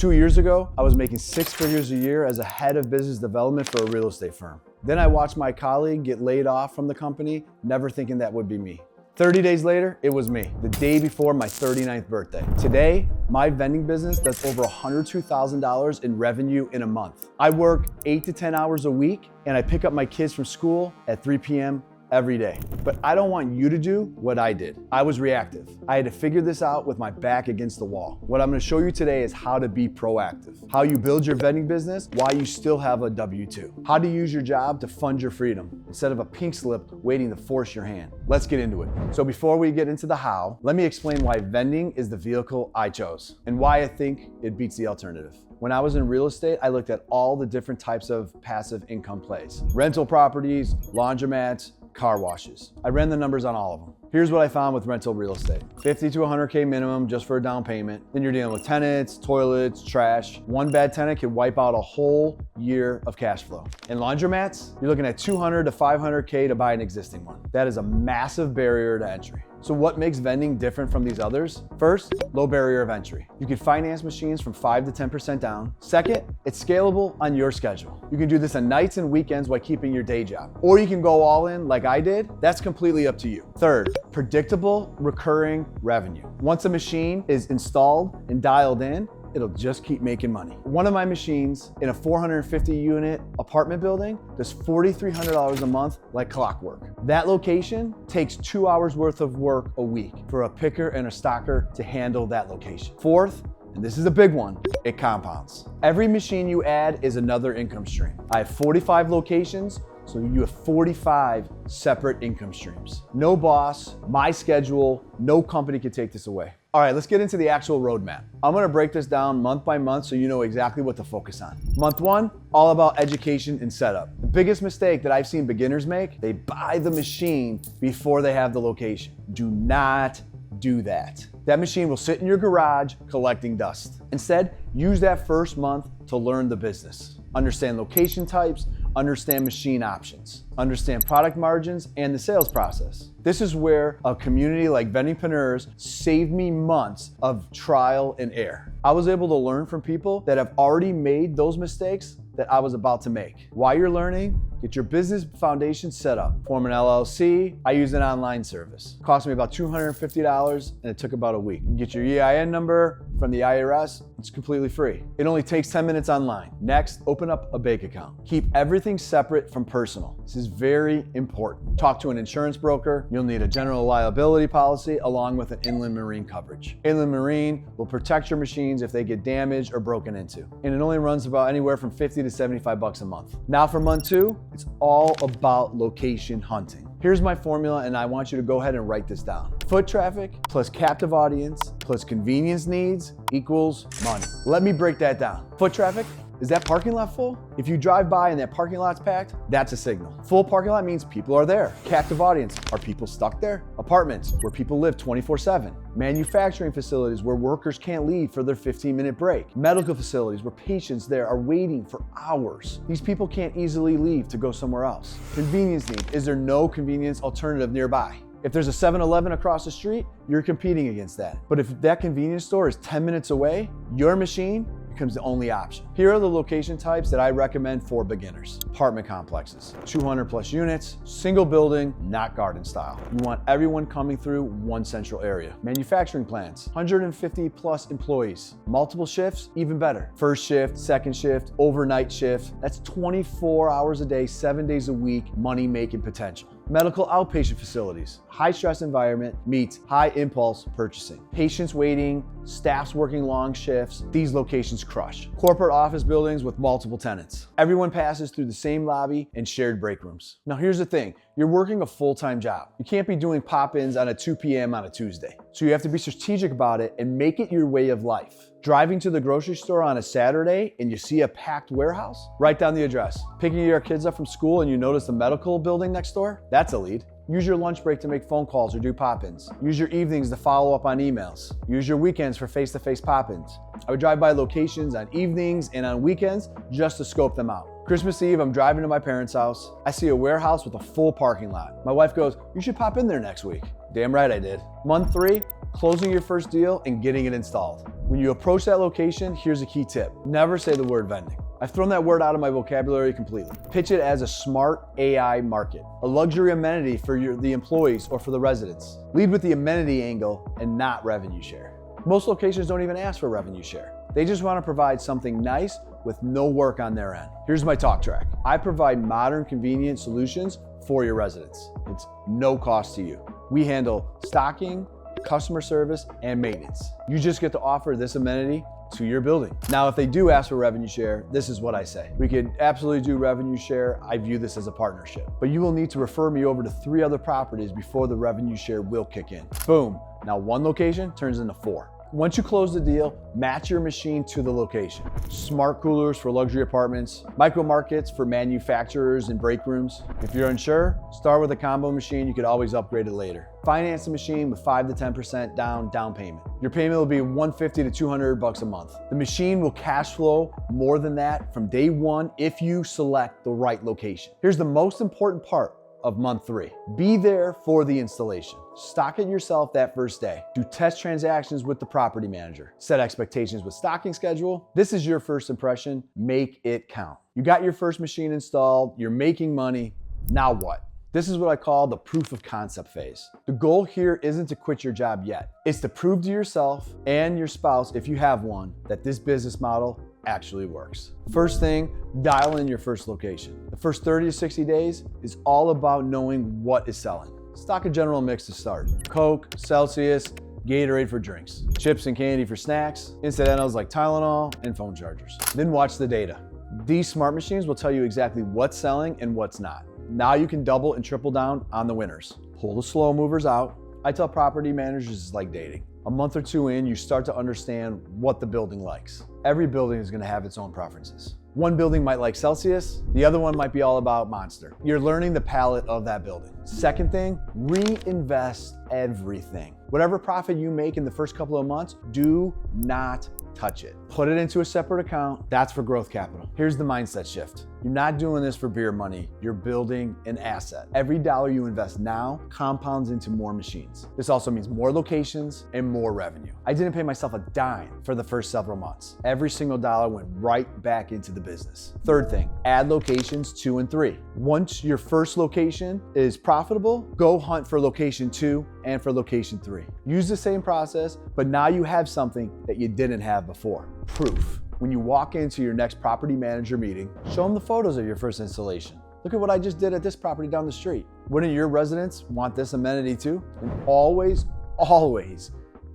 2 years ago, I was making 6 figures a year as a head of business development for a real estate firm. Then I watched my colleague get laid off from the company, never thinking that would be me. 30 days later, it was me, the day before my 39th birthday. Today, my vending business does over $102,000 in revenue in a month. I work 8 to 10 hours a week, and I pick up my kids from school at 3 p.m. every day. But I don't want you to do what I did. I was reactive. I had to figure this out with my back against the wall. What I'm gonna show you today is how to be proactive, how you build your vending business while you still have a W-2, how to use your job to fund your freedom instead of a pink slip waiting to force your hand. Let's get into it. So before we get into the how, let me explain why vending is the vehicle I chose and why I think it beats the alternative. When I was in real estate, I looked at all the different types of passive income plays: rental properties, laundromats, car washes. I ran the numbers on all of them. Here's what I found with rental real estate. 50 to 100K minimum just for a down payment. Then you're dealing with tenants, toilets, trash. One bad tenant could wipe out a whole year of cash flow. In laundromats, you're looking at 200 to 500K to buy an existing one. That is a massive barrier to entry. So what makes vending different from these others? First, low barrier of entry. You can finance machines from 5 to 10% down. Second, it's scalable on your schedule. You can do this on nights and weekends while keeping your day job. Or you can go all in like I did. That's completely up to you. Third, predictable recurring revenue. Once a machine is installed and dialed in, it'll just keep making money. One of my machines in a 450 unit apartment building does $4,300 a month like clockwork. That location takes 2 hours worth of work a week for a picker and a stocker to handle that location. Fourth, and this is a big one, it compounds. Every machine you add is another income stream. I have 45 locations, so you have 45 separate income streams. No boss, my schedule, no company can take this away. All right, let's get into the actual roadmap. I'm gonna break this down month by month so you know exactly what to focus on. Month 1, all about education and setup. The biggest mistake that I've seen beginners make, they buy the machine before they have the location. Do not do that. That machine will sit in your garage collecting dust. Instead, use that first month to learn the business. Understand location types, understand machine options, understand product margins and the sales process. This is where a community like Vendingpreneurs saved me months of trial and error. I was able to learn from people that have already made those mistakes that I was about to make. While you're learning, get your business foundation set up. Form an LLC. I use an online service. It cost me about $250 and it took about a week. You get your EIN number from the IRS. It's completely free. It only takes 10 minutes online. Next, open up a bank account. Keep everything separate from personal. This is very important. Talk to an insurance broker. You'll need a general liability policy along with an inland marine coverage. Inland marine will protect your machines if they get damaged or broken into. And it only runs about anywhere from 50 to 75 bucks a month. Now for month 2, it's all about location hunting. Here's my formula and I want you to go ahead and write this down. Foot traffic plus captive audience plus convenience needs equals money. Let me break that down. Foot traffic, is that parking lot full? If you drive by and that parking lot's packed, that's a signal. Full parking lot means people are there. Captive audience, are people stuck there? Apartments, where people live 24/7. Manufacturing facilities where workers can't leave for their 15-minute break. Medical facilities where patients there are waiting for hours. These people can't easily leave to go somewhere else. Convenience need, is there no convenience alternative nearby? If there's a 7-Eleven across the street, you're competing against that. But if that convenience store is 10 minutes away, your machine becomes the only option. Here are the location types that I recommend for beginners. Apartment complexes, 200 plus units, single building, not garden style. You want everyone coming through one central area. Manufacturing plants, 150 plus employees. Multiple shifts, even better. First shift, second shift, overnight shift. That's 24 hours a day, 7 days a week, money-making potential. Medical outpatient facilities, high stress environment meets high impulse purchasing. Patients waiting, staffs working long shifts, these locations crush. Corporate office buildings with multiple tenants. Everyone passes through the same lobby and shared break rooms. Now here's the thing, you're working a full-time job. You can't be doing pop-ins on a 2 p.m. on a Tuesday. So you have to be strategic about it and make it your way of life. Driving to the grocery store on a Saturday and you see a packed warehouse, write down the address. Picking your kids up from school and you notice the medical building next door, that's a lead. Use your lunch break to make phone calls or do pop-ins. Use your evenings to follow up on emails. Use your weekends for face-to-face pop-ins. I would drive by locations on evenings and on weekends just to scope them out. Christmas Eve, I'm driving to my parents' house. I see a warehouse with a full parking lot. My wife goes, "You should pop in there next week." Damn right I did. Month 3, closing your first deal and getting it installed. When you approach that location, here's a key tip. Never say the word vending. I've thrown that word out of my vocabulary completely. Pitch it as a smart AI market, a luxury amenity for the employees or for the residents. Lead with the amenity angle and not revenue share. Most locations don't even ask for revenue share. They just want to provide something nice with no work on their end. Here's my talk track. I provide modern, convenient solutions for your residents. It's no cost to you. We handle stocking, customer service, and maintenance. You just get to offer this amenity to your building. Now, if they do ask for revenue share, this is what I say. We could absolutely do revenue share. I view this as a partnership, but you will need to refer me over to 3 other properties before the revenue share will kick in. Boom. Now 1 location turns into 4. Once you close the deal, match your machine to the location. Smart coolers for luxury apartments, micro markets for manufacturers and break rooms. If you're unsure, start with a combo machine. You could always upgrade it later. Finance the machine with 5 to 10% down payment. Your payment will be $150 to $200 a month. The machine will cash flow more than that from day 1 if you select the right location. Here's the most important part of month 3. Be there for the installation. Stock it yourself that first day. Do test transactions with the property manager. Set expectations with stocking schedule. This is your first impression. Make it count. You got your first machine installed. You're making money. Now what? This is what I call the proof of concept phase. The goal here isn't to quit your job yet. It's to prove to yourself and your spouse, if you have one, that this business model actually works. First thing, dial in your first location. The first 30 to 60 days is all about knowing what is selling. Stock a general mix to start. Coke, Celsius, Gatorade for drinks, chips and candy for snacks, incidentals like Tylenol, and phone chargers. Then watch the data. These smart machines will tell you exactly what's selling and what's not. Now you can double and triple down on the winners. Pull the slow movers out. I tell property managers it's like dating. A month or 2 in, you start to understand what the building likes. Every building is going to have its own preferences. One building might like Celsius, the other one might be all about Monster. You're learning the palate of that building. Second thing, reinvest everything. Whatever profit you make in the first couple of months, do not touch it. Put it into a separate account. That's for growth capital. Here's the mindset shift. You're not doing this for beer money. You're building an asset. Every dollar you invest now compounds into more machines. This also means more locations and more revenue. I didn't pay myself a dime for the first several months. Every single dollar went right back into the business. Third thing, add locations 2 and 3. Once your first location is profitable, go hunt for location 2 and for location 3. Use the same process, but now you have something that you didn't have before. Proof. When you walk into your next property manager meeting, show them the photos of your first installation. Look at what I just did at this property down the street. Wouldn't your residents want this amenity too? And always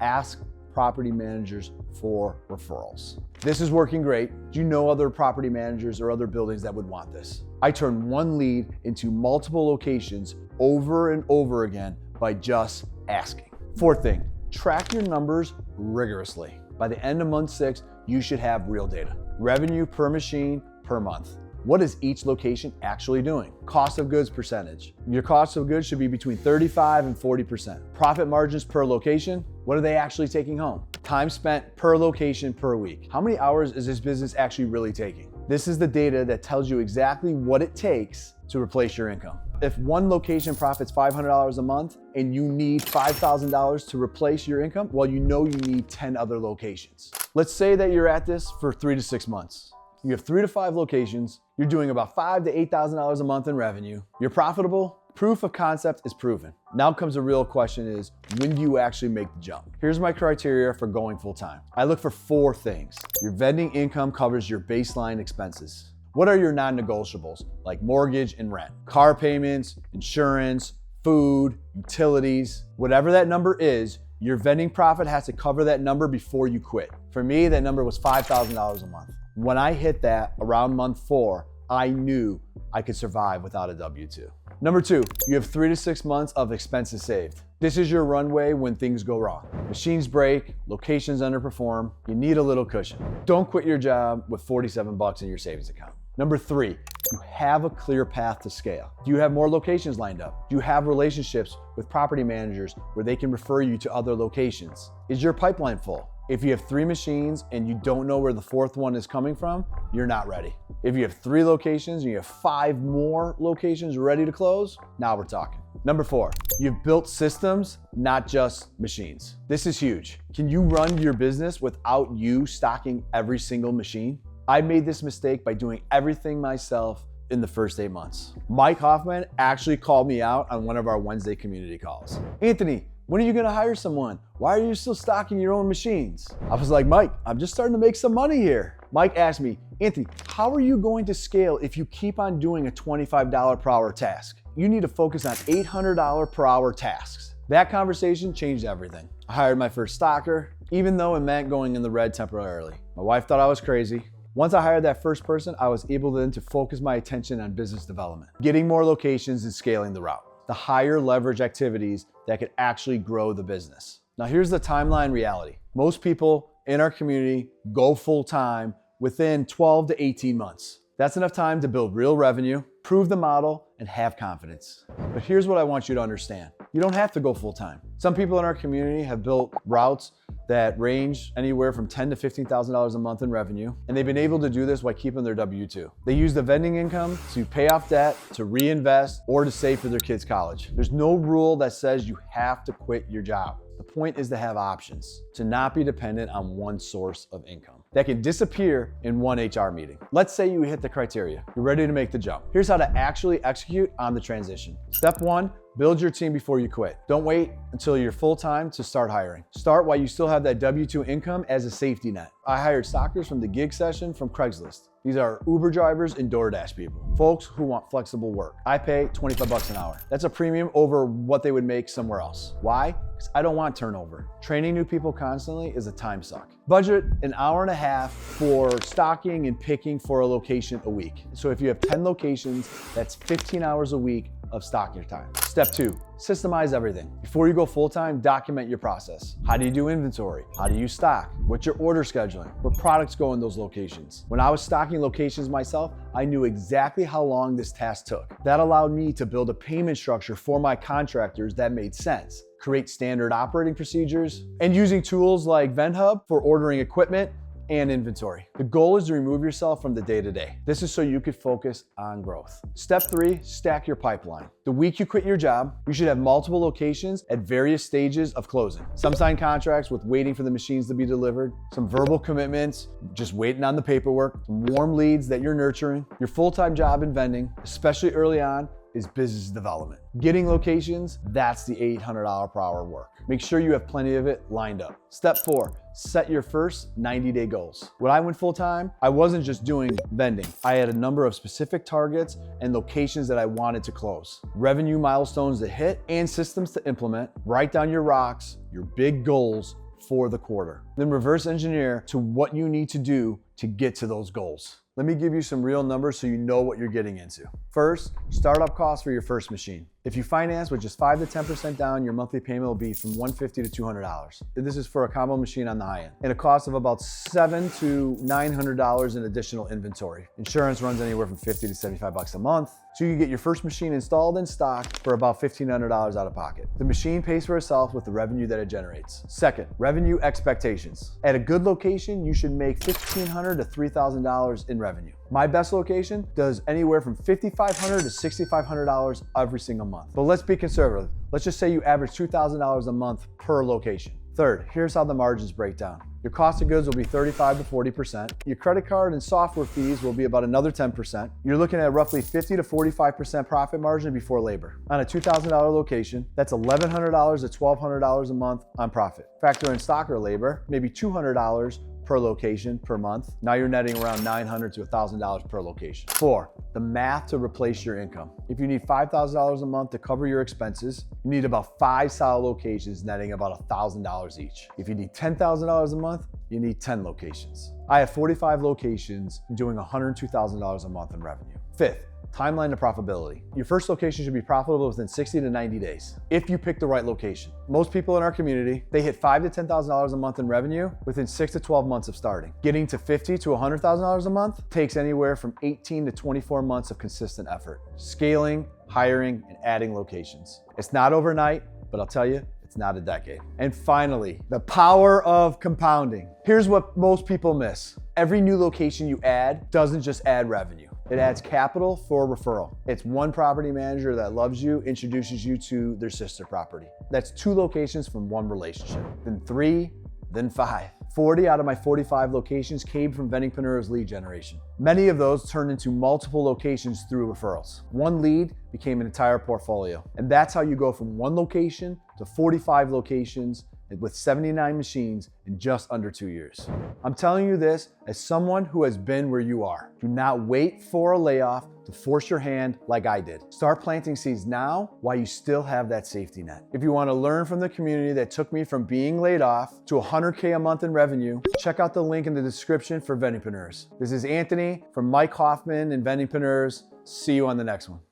ask property managers for referrals. This is working great. Do you know other property managers or other buildings that would want this? I turn one lead into multiple locations over and over again by just asking. Fourth thing, track your numbers rigorously. By the end of month 6, you should have real data. Revenue per machine per month. What is each location actually doing? Cost of goods percentage. Your cost of goods should be between 35 and 40%. Profit margins per location. What are they actually taking home? Time spent per location per week. How many hours is this business actually really taking? This is the data that tells you exactly what it takes to replace your income. If one location profits $500 a month and you need $5,000 to replace your income, well, you know you need 10 other locations. Let's say that you're at this for 3 to 6 months. You have 3 to 5 locations. You're doing about $5,000 to $8,000 a month in revenue. You're profitable. Proof of concept is proven. Now comes the real question is, when do you actually make the jump? Here's my criteria for going full time. I look for 4 things. Your vending income covers your baseline expenses. What are your non-negotiables, like mortgage and rent? Car payments, insurance, food, utilities, whatever that number is, your vending profit has to cover that number before you quit. For me, that number was $5,000 a month. When I hit that around month 4, I knew I could survive without a W-2. Number 2, you have 3 to 6 months of expenses saved. This is your runway when things go wrong. Machines break, locations underperform, you need a little cushion. Don't quit your job with $47 in your savings account. Number 3, you have a clear path to scale. Do you have more locations lined up? Do you have relationships with property managers where they can refer you to other locations? Is your pipeline full? If you have 3 machines and you don't know where the 4th one is coming from, you're not ready. If you have 3 locations and you have 5 more locations ready to close, now we're talking. Number 4, you've built systems, not just machines. This is huge. Can you run your business without you stocking every single machine? I made this mistake by doing everything myself in the first 8 months. Mike Hoffman actually called me out on one of our Wednesday community calls. Anthony, when are you gonna hire someone? Why are you still stocking your own machines? I was like, Mike, I'm just starting to make some money here. Mike asked me, Anthony, how are you going to scale if you keep on doing a $25 per hour task? You need to focus on $800 per hour tasks. That conversation changed everything. I hired my first stocker, even though it meant going in the red temporarily. My wife thought I was crazy. Once I hired that first person, I was able then to focus my attention on business development, getting more locations and scaling the route, the higher leverage activities that could actually grow the business. Now here's the timeline reality. Most people in our community go full time within 12 to 18 months. That's enough time to build real revenue, prove the model, and have confidence. But here's what I want you to understand. You don't have to go full time. Some people in our community have built routes that range anywhere from $10,000 to $15,000 a month in revenue, and they've been able to do this while keeping their W-2. They use the vending income to pay off debt, to reinvest, or to save for their kids' college. There's no rule that says you have to quit your job. The point is to have options, to not be dependent on one source of income that can disappear in one HR meeting. Let's say you hit the criteria. You're ready to make the jump. Here's how to actually execute on the transition. Step 1, build your team before you quit. Don't wait until you're full-time to start hiring. Start while you still have that W-2 income as a safety net. I hired stockers from the gig session from Craigslist. These are Uber drivers and DoorDash people, folks who want flexible work. I pay 25 bucks an hour. That's a premium over what they would make somewhere else. Why? Because I don't want turnover. Training new people constantly is a time suck. Budget an hour and a half for stocking and picking for a location a week. So if you have 10 locations, that's 15 hours a week of stocking time. Step 2, systemize everything. Before you go full-time, document your process. How do you do inventory? How do you stock? What's your order scheduling? What products go in those locations? When I was stocking locations myself, I knew exactly how long this task took. That allowed me to build a payment structure for my contractors that made sense, create standard operating procedures, and using tools like VendHub for ordering equipment and inventory. The goal is to remove yourself from the day-to-day. This is so you could focus on growth. Step 3, stack your pipeline. The week you quit your job, you should have multiple locations at various stages of closing. Some signed contracts with waiting for the machines to be delivered, some verbal commitments, just waiting on the paperwork, some warm leads that you're nurturing. Your full-time job in vending, especially early on, is business development. Getting locations, that's the $800 per hour work. Make sure you have plenty of it lined up. Step 4, set your first 90-day goals. When I went full-time, I wasn't just doing vending. I had a number of specific targets and locations that I wanted to close, revenue milestones to hit, and systems to implement. Write down your rocks, your big goals for the quarter. Then reverse engineer to what you need to do to get to those goals. Let me give you some real numbers so you know what you're getting into. First, startup costs for your first machine. If you finance with just 5 to 10% down, your monthly payment will be from $150 to $200. This is for a combo machine on the high end. And a cost of about $700 to $900 in additional inventory. Insurance runs anywhere from 50 to 75 bucks a month. So you get your first machine installed and stocked for about $1,500 out of pocket. The machine pays for itself with the revenue that it generates. Second, revenue expectations. At a good location, you should make $1,500 to $3,000 in revenue. My best location does anywhere from $5,500 to $6,500 every single month. But let's be conservative. Let's just say you average $2,000 a month per location. Third, here's how the margins break down. Your cost of goods will be 35 to 40%. Your credit card and software fees will be about another 10%. You're looking at roughly 50 to 45% profit margin before labor. On a $2,000 location, that's $1,100 to $1,200 a month on profit. Factor in stocker labor, maybe $200 per location per month. Now you're netting around $900 to $1,000 per location. 4, the math to replace your income. If you need $5,000 a month to cover your expenses, you need about 5 solid locations netting about $1,000 each. If you need $10,000 a month, you need 10 locations. I have 45 locations doing $102,000 a month in revenue. 5th, timeline to profitability. Your first location should be profitable within 60 to 90 days, if you pick the right location. Most people in our community, they hit $5,000 to $10,000 a month in revenue within 6 to 12 months of starting. Getting to $50,000 to $100,000 a month takes anywhere from 18 to 24 months of consistent effort. Scaling, hiring, and adding locations. It's not overnight, but I'll tell you, It's not a decade. And finally, the power of compounding. Here's what most people miss. Every new location you add doesn't just add revenue. It adds capital for referral. It's one property manager that loves you, introduces you to their sister property. That's 2 locations from one relationship, then 3, then 5. 40 out of my 45 locations came from Vendingpreneur's lead generation. Many of those turned into multiple locations through referrals. One lead became an entire portfolio. And that's how you go from 1 location to 45 locations with 79 machines in just under 2 years. I'm telling you this as someone who has been where you are. Do not wait for a layoff to force your hand like I did. Start planting seeds now while you still have that safety net. If you want to learn from the community that took me from being laid off to 100K a month in revenue, check out the link in the description for Vendingpreneurs. This is Anthony from Mike Hoffman and Vendingpreneurs. See you on the next one.